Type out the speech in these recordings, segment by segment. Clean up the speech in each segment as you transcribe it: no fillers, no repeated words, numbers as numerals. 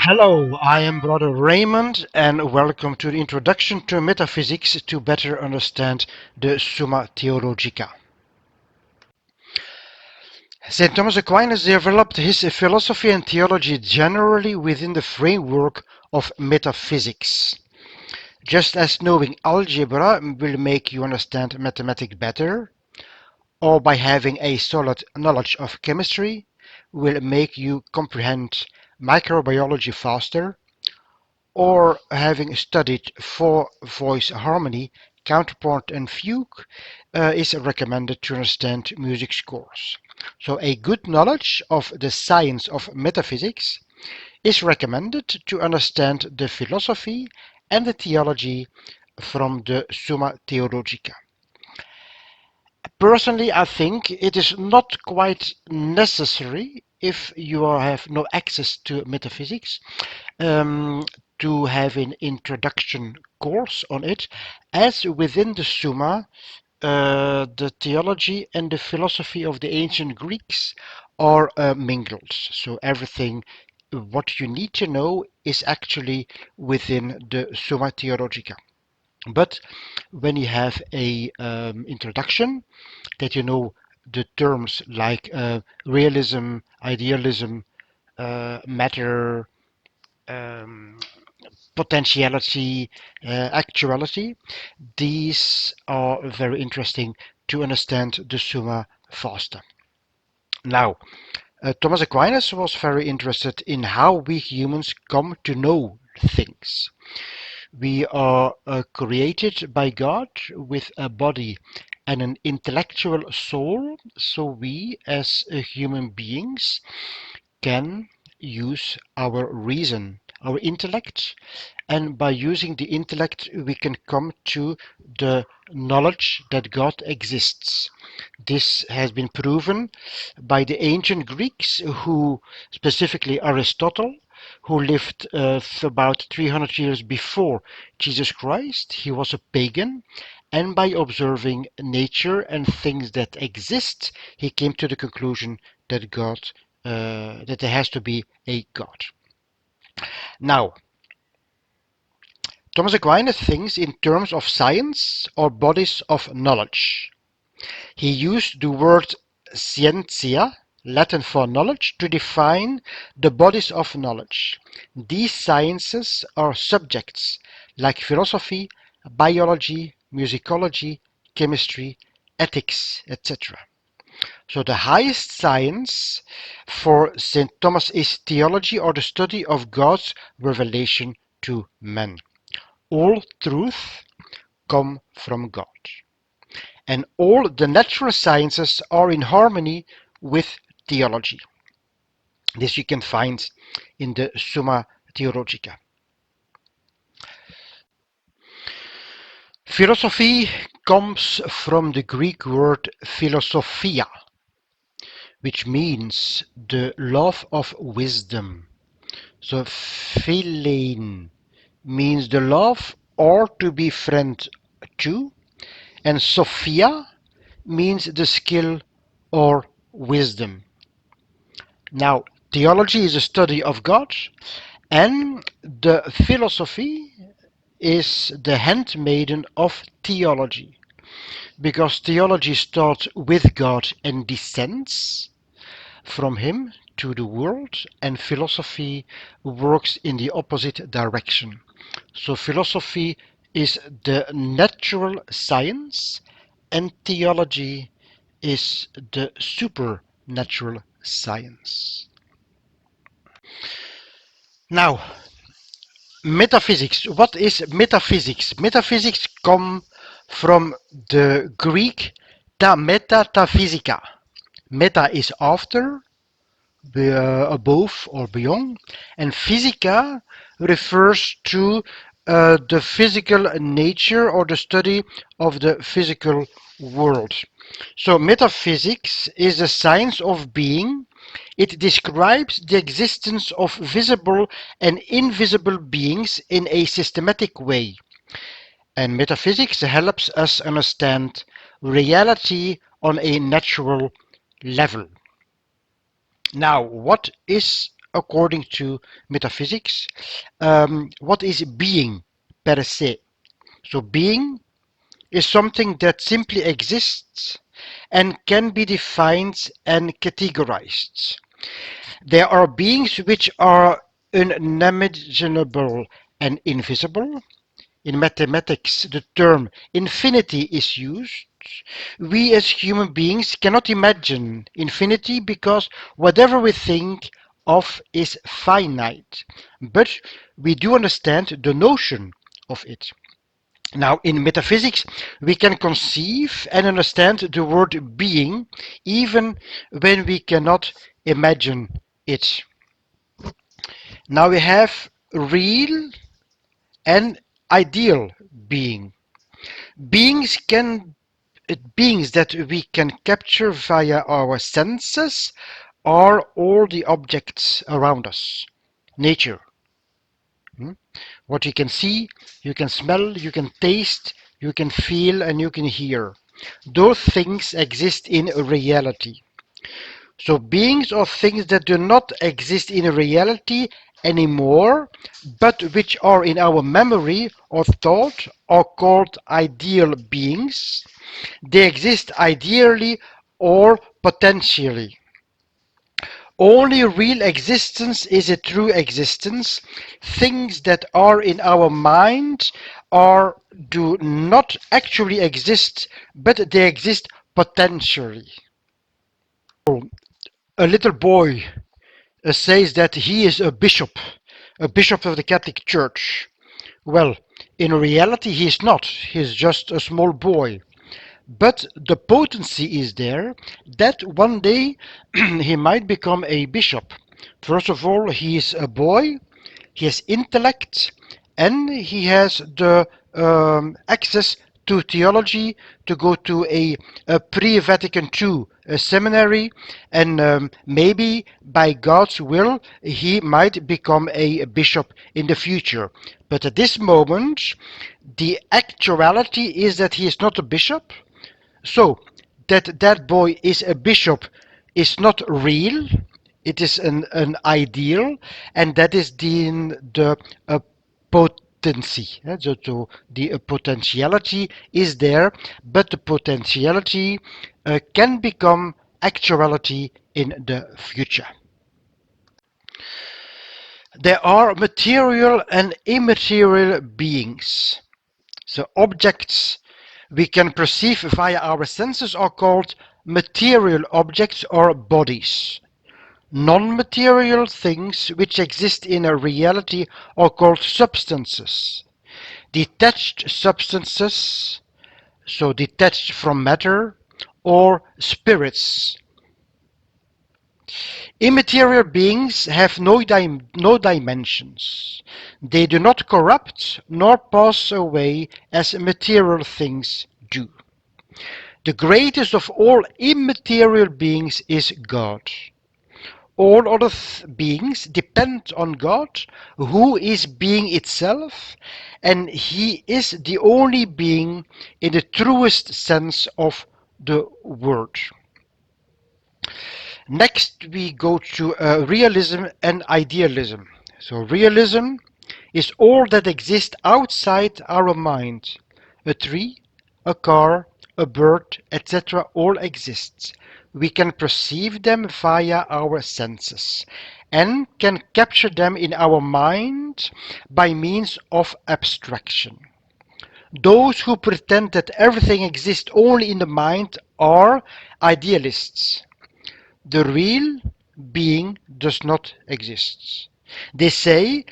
Hello, I am Brother Raymond, and welcome to the Introduction to Metaphysics to better understand the Summa Theologica. St. Thomas Aquinas developed his philosophy and theology generally within the framework of metaphysics. Just as knowing algebra will make you understand mathematics better, or by having a solid knowledge of chemistry will make you comprehend microbiology faster, or having studied four-voice harmony, counterpoint and fugue is recommended to understand music scores. So a good knowledge of the science of metaphysics is recommended to understand the philosophy and the theology from the Summa Theologica. Personally, I think it is not quite necessary if you have no access to metaphysics to have an introduction course on it, as within the Summa, the theology and the philosophy of the ancient Greeks are mingled. So everything what you need to know is actually within the Summa Theologica. But when you have a introduction, that you know the terms like realism, idealism, matter, um, potentiality, actuality. These are very interesting to understand the Summa faster. Now, Thomas Aquinas was very interested in how we humans come to know things. We are created by God with a body and an intellectual soul, so we as human beings can use our reason, our intellect, and by using the intellect we can come to the knowledge that God exists. This has been proven by the ancient Greeks, who, specifically Aristotle, who lived about 300 years before Jesus Christ. He was a pagan, and by observing nature and things that exist, he came to the conclusion that that there has to be a God. Now, Thomas Aquinas thinks in terms of science or bodies of knowledge. He used the word scientia, Latin for knowledge, to define the bodies of knowledge. These sciences are subjects like philosophy, biology, musicology, chemistry, ethics, etc. So the highest science for St. Thomas is theology, or the study of God's revelation to men. All truth come from God. And all the natural sciences are in harmony with theology. This you can find in the Summa Theologica. Philosophy comes from the Greek word philosophia, which means the love of wisdom. So philein means the love or to be friend to, and sophia means the skill or wisdom. Now, theology is a study of God, and the philosophy is the handmaiden of theology, because theology starts with God and descends from Him to the world, and philosophy works in the opposite direction. So, philosophy is the natural science, and theology is the supernatural science. Now, metaphysics. What is metaphysics? Metaphysics come from the Greek ta meta ta physica. Meta is after, above or beyond, and physica refers to the physical nature or the study of the physical world. So metaphysics is the science of being. It describes the existence of visible and invisible beings in a systematic way. And metaphysics helps us understand reality on a natural level. Now, what is according to metaphysics, what is being per se? So being is something that simply exists and can be defined and categorized. There are beings which are unimaginable and invisible. In mathematics, the term infinity is used. We as human beings cannot imagine infinity because whatever we think of is finite. But we do understand the notion of it. Now, in metaphysics, we can conceive and understand the word being even when we cannot imagine it. Now we have real and ideal being. Beings can Beings that we can capture via our senses are all the objects around us. Nature. What you can see, you can smell, you can taste, you can feel, and you can hear. Those things exist in reality. So beings are things that do not exist in reality anymore, but which are in our memory or thought are called ideal beings. They exist ideally or potentially. Only real existence is a true existence. Things that are in our mind are do not actually exist, but they exist potentially. A little boy says that he is a bishop of the Catholic Church. Well, in reality, he is not. He is just a small boy. But the potency is there that one day he might become a bishop. First of all, he is a boy, he has intellect, and he has the access to theology to go to a pre-Vatican II seminary, and maybe by God's will he might become a bishop in the future. But at this moment, the actuality is that he is not a bishop, so that boy is a bishop is not real. It is an ideal, and that is the potency. So the potentiality is there, but the potentiality can become actuality in the future. There are material and immaterial beings. So objects we can perceive via our senses are called material objects or bodies. Non-material things which exist in a reality are called substances. Detached substances, so detached from matter, or spirits. Immaterial beings have no dimensions. They do not corrupt nor pass away as material things do. The greatest of all immaterial beings is God. All other beings depend on God, who is being itself, and He is the only being in the truest sense of the word. Next, we go to realism and idealism. So, realism is all that exists outside our mind. A tree, a car, a bird, etc. all exists. We can perceive them via our senses and can capture them in our mind by means of abstraction. Those who pretend that everything exists only in the mind are idealists. The real being does not exist. They say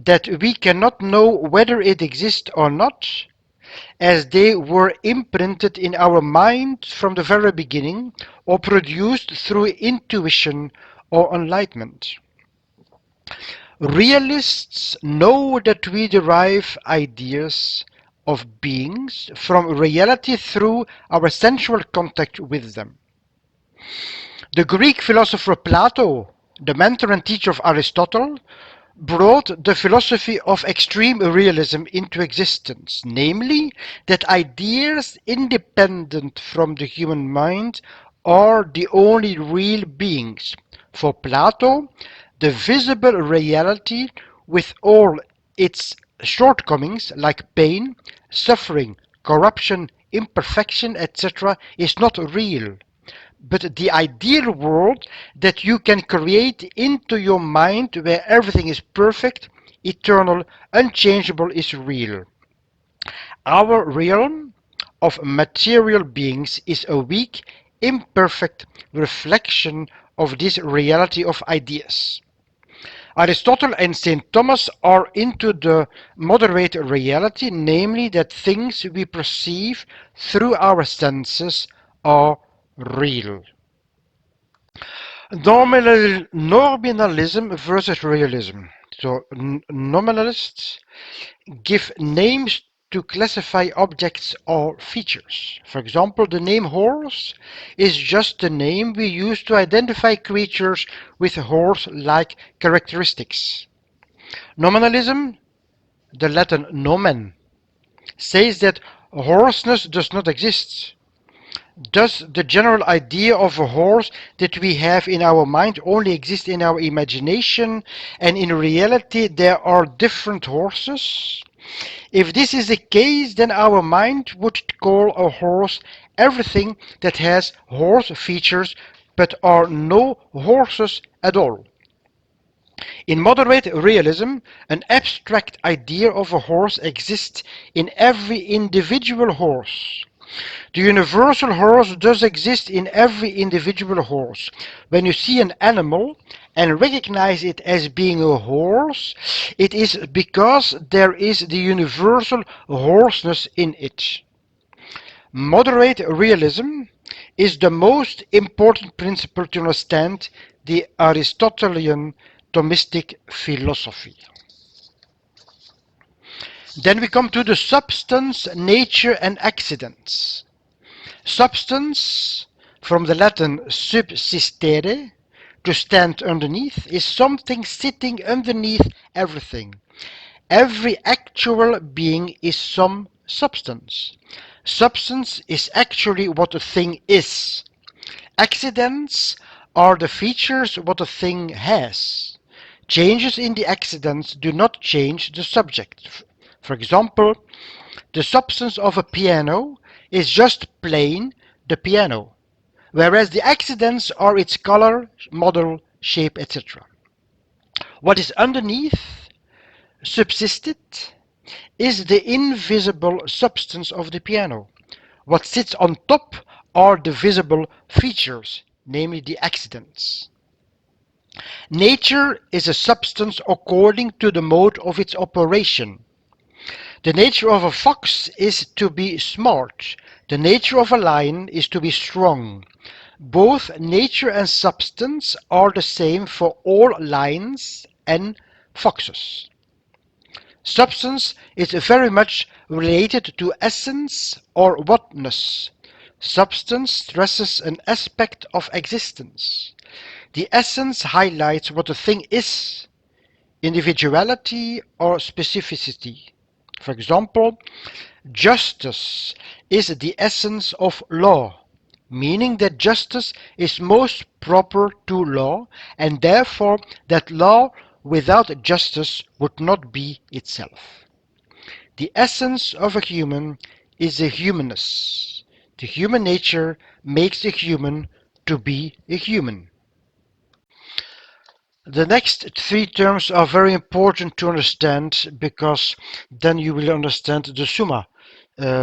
that we cannot know whether it exists or not, as they were imprinted in our mind from the very beginning, or produced through intuition or enlightenment. Realists know that we derive ideas of beings from reality through our sensual contact with them. The Greek philosopher Plato, the mentor and teacher of Aristotle, brought the philosophy of extreme realism into existence, namely that ideas independent from the human mind are the only real beings. For Plato, the visible reality with all its shortcomings like pain, suffering, corruption, imperfection, etc., is not real. But the ideal world that you can create into your mind where everything is perfect, eternal, unchangeable is real. Our realm of material beings is a weak, imperfect reflection of this reality of ideas. Aristotle and St. Thomas are into the moderate reality, namely that things we perceive through our senses are real. Nominalism versus realism. So, nominalists give names to classify objects or features. For example, the name horse is just the name we use to identify creatures with horse-like characteristics. Nominalism, the Latin nomen, says that horseness does not exist. Does the general idea of a horse that we have in our mind only exist in our imagination, and in reality there are different horses? If this is the case, then our mind would call a horse everything that has horse features but are no horses at all. In moderate realism, an abstract idea of a horse exists in every individual horse. The universal horse does exist in every individual horse. When you see an animal and recognize it as being a horse, it is because there is the universal horseness in it. Moderate realism is the most important principle to understand the Aristotelian Thomistic philosophy. Then we come to the substance, nature, and accidents. Substance, from the Latin subsistere, to stand underneath, is something sitting underneath everything. Every actual being is some substance. Substance is actually what a thing is. Accidents are the features what a thing has. Changes in the accidents do not change the subject. For example, the substance of a piano is just plain the piano, whereas the accidents are its color, model, shape, etc. What is underneath, subsisted, is the invisible substance of the piano. What sits on top are the visible features, namely the accidents. Nature is a substance according to the mode of its operation. The nature of a fox is to be smart. The nature of a lion is to be strong. Both nature and substance are the same for all lions and foxes. Substance is very much related to essence or whatness. Substance stresses an aspect of existence. The essence highlights what a thing is, individuality or specificity. For example, justice is the essence of law, meaning that justice is most proper to law, and therefore that law without justice would not be itself. The essence of a human is the humanness. The human nature makes a human to be a human. The next three terms are very important to understand because then you will understand the Summa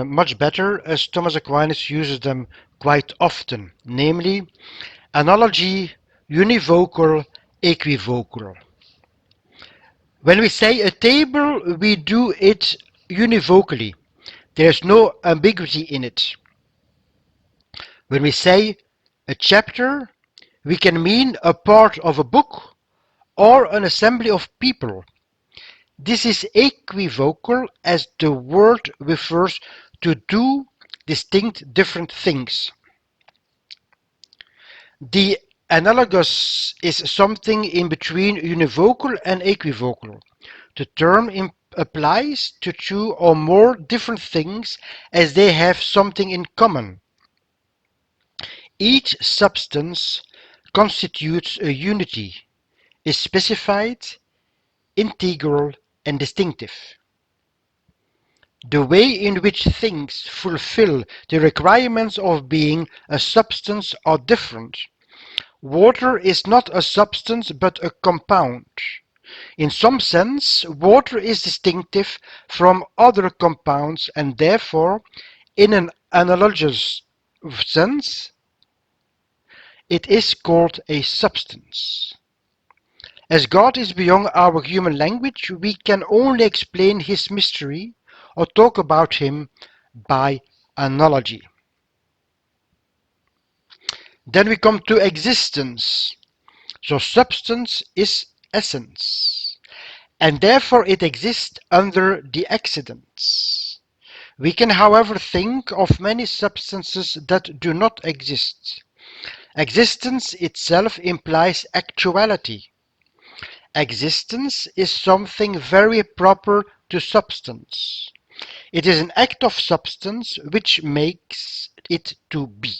much better, as Thomas Aquinas uses them quite often, namely analogy, univocal, equivocal. When we say a table, we do it univocally. There is no ambiguity in it. When we say a chapter, we can mean a part of a book or an assembly of people. This is equivocal as the word refers to two distinct different things. The analogous is something in between univocal and equivocal. The term applies to two or more different things as they have something in common. Each substance constitutes a unity, is specified, integral, and distinctive. The way in which things fulfill the requirements of being a substance are different. Water is not a substance but a compound. In some sense, water is distinctive from other compounds and therefore, in an analogous sense, it is called a substance. As God is beyond our human language, we can only explain his mystery or talk about him by analogy. Then we come to existence. So substance is essence, and therefore it exists under the accidents. We can, however, think of many substances that do not exist. Existence itself implies actuality. Existence is something very proper to substance. It is an act of substance which makes it to be.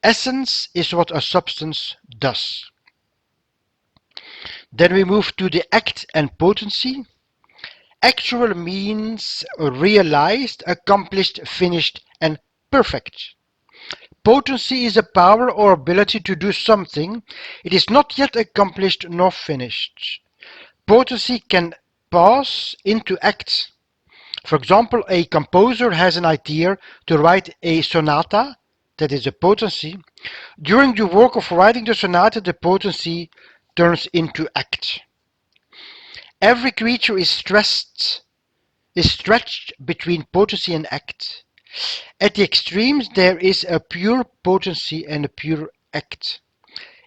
Essence is what a substance does. Then we move to the act and potency. Actual means realized, accomplished, finished, and perfect. Potency is a power or ability to do something. It is not yet accomplished nor finished. Potency can pass into act. For example, a composer has an idea to write a sonata, that is a potency. During the work of writing the sonata, the potency turns into act. Every creature is stretched between potency and act. At the extremes there is a pure potency and a pure act.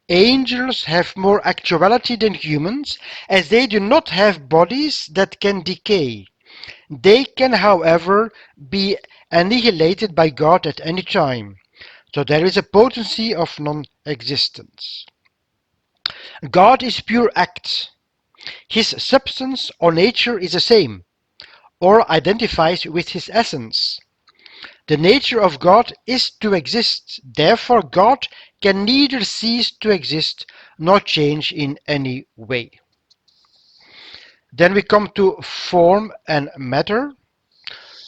Angels have more actuality than humans, as they do not have bodies that can decay. They can, however, be annihilated by God at any time. So there is a potency of non-existence. God is pure act. His substance or nature is the same, or identifies with his essence. The nature of God is to exist. Therefore, God can neither cease to exist nor change in any way. Then we come to form and matter.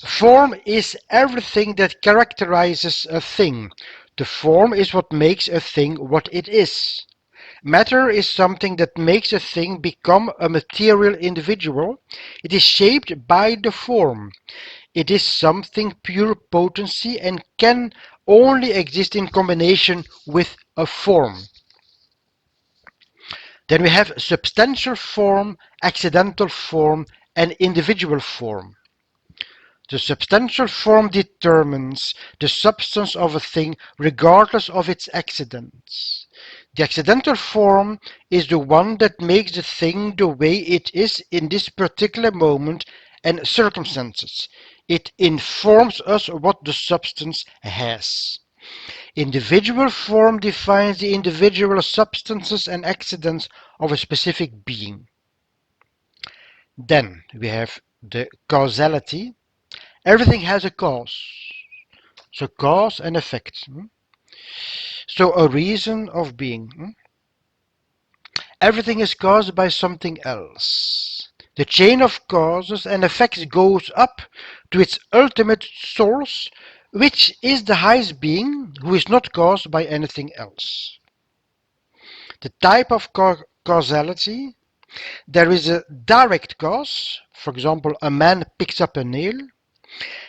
Form is everything that characterizes a thing. The form is what makes a thing what it is. Matter is something that makes a thing become a material individual. It is shaped by the form. It is something pure potency and can only exist in combination with a form. Then we have substantial form, accidental form, and individual form. The substantial form determines the substance of a thing regardless of its accidents. The accidental form is the one that makes the thing the way it is in this particular moment and circumstances. It informs us what the substance has. Individual form defines the individual substances and accidents of a specific being. Then we have the causality. Everything has a cause. So cause and effect. So a reason of being. Everything is caused by something else. The chain of causes and effects goes up to its ultimate source, which is the highest being who is not caused by anything else. The type of causality, there is a direct cause. For example, a man picks up a nail.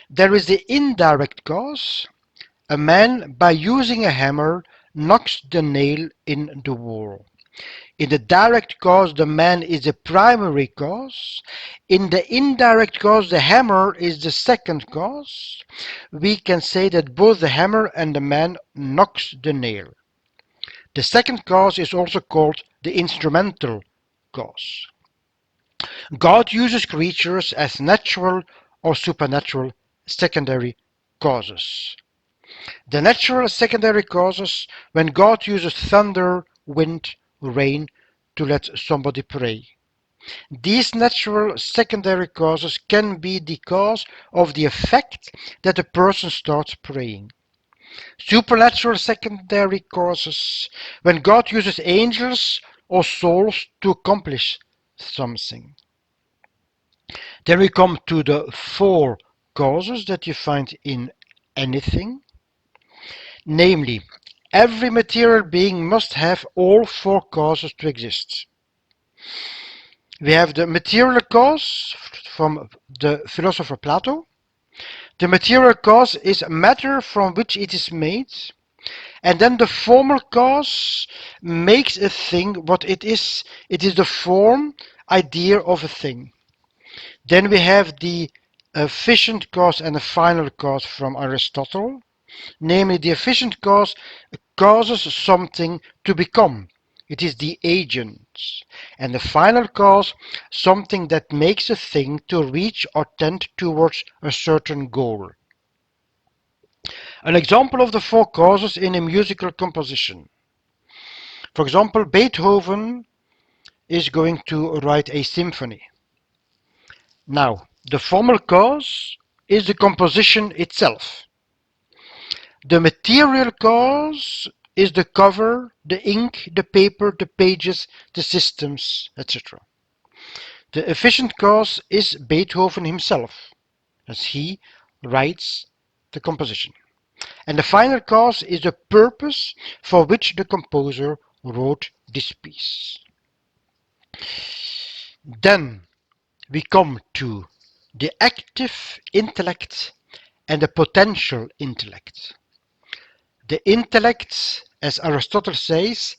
There is the indirect cause. A man, by using a hammer, knocks the nail in the wall. In the direct cause, the man is the primary cause. In the indirect cause, the hammer is the second cause. We can say that both the hammer and the man knocks the nail. The second cause is also called the instrumental cause. God uses creatures as natural or supernatural secondary causes. The natural secondary causes, when God uses thunder, wind, rain to let somebody pray. These natural secondary causes can be the cause of the effect that a person starts praying. Supernatural secondary causes, when God uses angels or souls to accomplish something. Then we come to the four causes that you find in anything. Namely, every material being must have all four causes to exist. We have the material cause from the philosopher Plato. The material cause is matter from which it is made, and then the formal cause makes a thing what it is. It is the form idea of a thing. Then we have the efficient cause and the final cause from Aristotle. Namely, the efficient cause causes something to become. It is the agent. And the final cause, something that makes a thing to reach or tend towards a certain goal. An example of the four causes in a musical composition. For example, Beethoven is going to write a symphony. Now, the formal cause is the composition itself. The material cause is the cover, the ink, the paper, the pages, the systems, etc. The efficient cause is Beethoven himself, as he writes the composition. And the final cause is the purpose for which the composer wrote this piece. Then we come to the active intellect and the potential intellect. The intellect, as Aristotle says,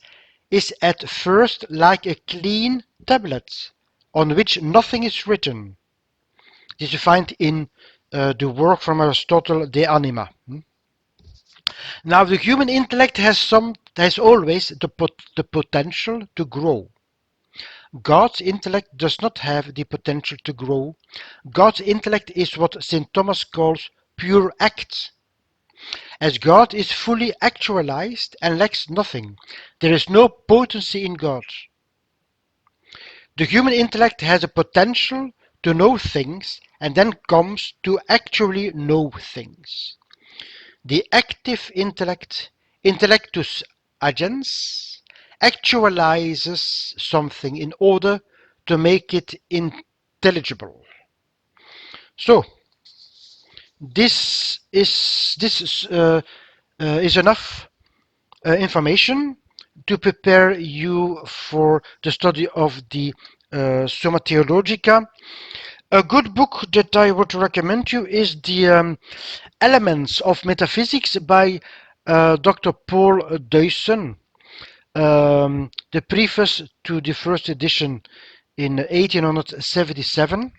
is at first like a clean tablet on which nothing is written. This you find in the work from Aristotle, De Anima. Now, the human intellect has always the potential to grow. God's intellect does not have the potential to grow. God's intellect is what St. Thomas calls pure act. As God is fully actualized and lacks nothing, there is no potency in God. The human intellect has a potential to know things and then comes to actually know things. The active intellect, intellectus agens, actualizes something in order to make it intelligible. So, this is enough information to prepare you for the study of the Summa Theologica. A good book that I would recommend you is the Elements of Metaphysics by Dr. Paul Deussen. The preface to the first edition in 1877.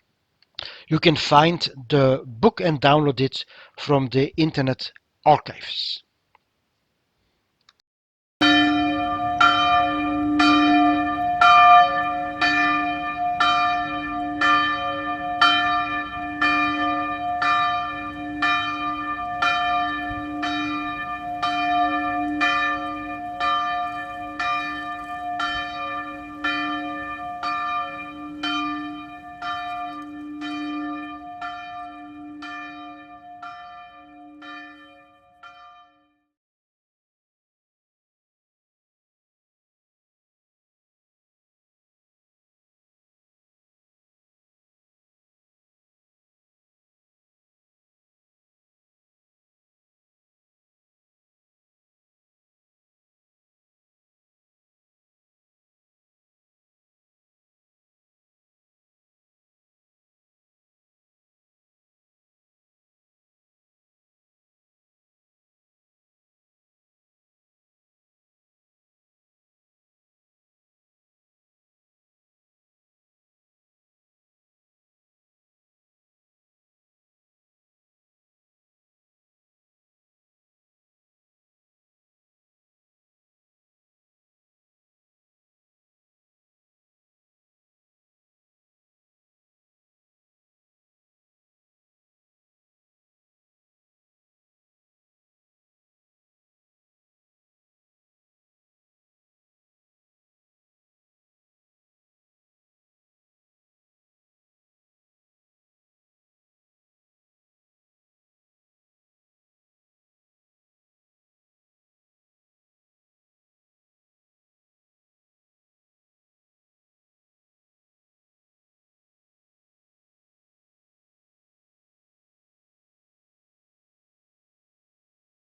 You can find the book and download it from the Internet Archives.